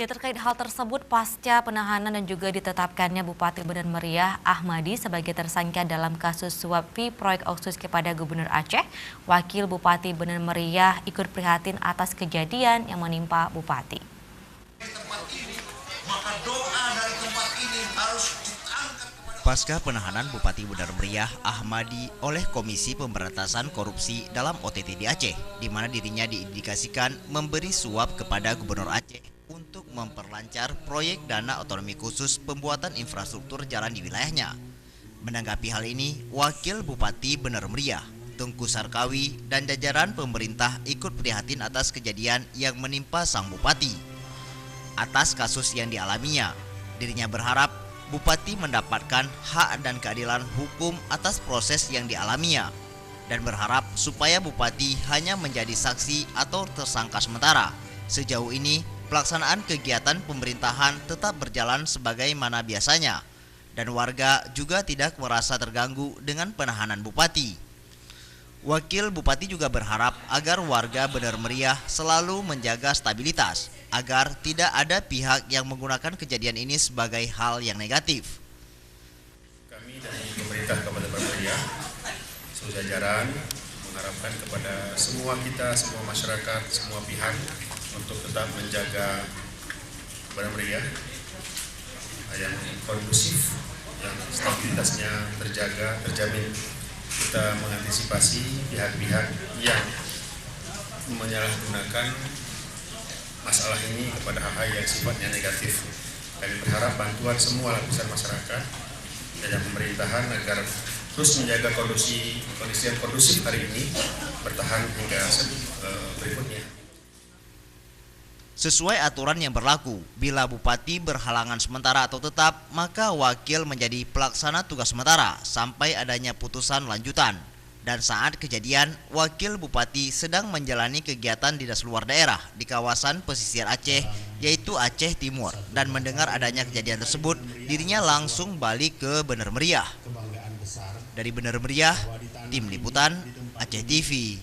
Ya, terkait hal tersebut, pasca penahanan dan juga ditetapkannya Bupati Bener Meriah Ahmadi sebagai tersangka dalam kasus suap fee proyek Oksus kepada Gubernur Aceh, Wakil Bupati Bener Meriah ikut prihatin atas kejadian yang menimpa Bupati. Pasca penahanan Bupati Bener Meriah Ahmadi oleh Komisi Pemberantasan Korupsi dalam OTT di Aceh, di mana dirinya diindikasikan memberi suap kepada Gubernur Aceh untuk memperlancar proyek dana otonomi khusus pembuatan infrastruktur jalan di wilayahnya. Menanggapi hal ini, Wakil Bupati Bener Meriah, Tengku Sarkawi, dan jajaran pemerintah ikut prihatin atas kejadian yang menimpa sang Bupati. Atas kasus yang dialaminya, dirinya berharap Bupati mendapatkan hak dan keadilan hukum atas proses yang dialaminya, dan berharap supaya Bupati hanya menjadi saksi atau tersangka sementara. Sejauh ini, pelaksanaan kegiatan pemerintahan tetap berjalan sebagaimana biasanya, dan warga juga tidak merasa terganggu dengan penahanan Bupati. Wakil Bupati juga berharap agar warga Bener Meriah selalu menjaga stabilitas, agar tidak ada pihak yang menggunakan kejadian ini sebagai hal yang negatif. Kami dari pemerintah Kabupaten Bener Meriah, seluruh jajaran mengharapkan kepada semua kita, semua masyarakat, semua pihak untuk tetap menjaga Bener Meriah yang kondusif, yang stabilitasnya terjaga, terjamin. Kita mengantisipasi pihak-pihak yang menyalahgunakan masalah ini kepada hal-hal yang sifatnya negatif. Kami berharap bantuan semua lapisan masyarakat dan pemerintahan agar terus menjaga kondisi yang kondusif hari ini bertahan hingga berikutnya. Sesuai aturan yang berlaku, bila Bupati berhalangan sementara atau tetap, maka wakil menjadi pelaksana tugas sementara sampai adanya putusan lanjutan. Dan saat kejadian, Wakil Bupati sedang menjalani kegiatan dinas luar daerah di kawasan pesisir Aceh, yaitu Aceh Timur. Dan mendengar adanya kejadian tersebut, dirinya langsung balik ke Bener Meriah. Dari Bener Meriah, Tim Liputan, Aceh TV.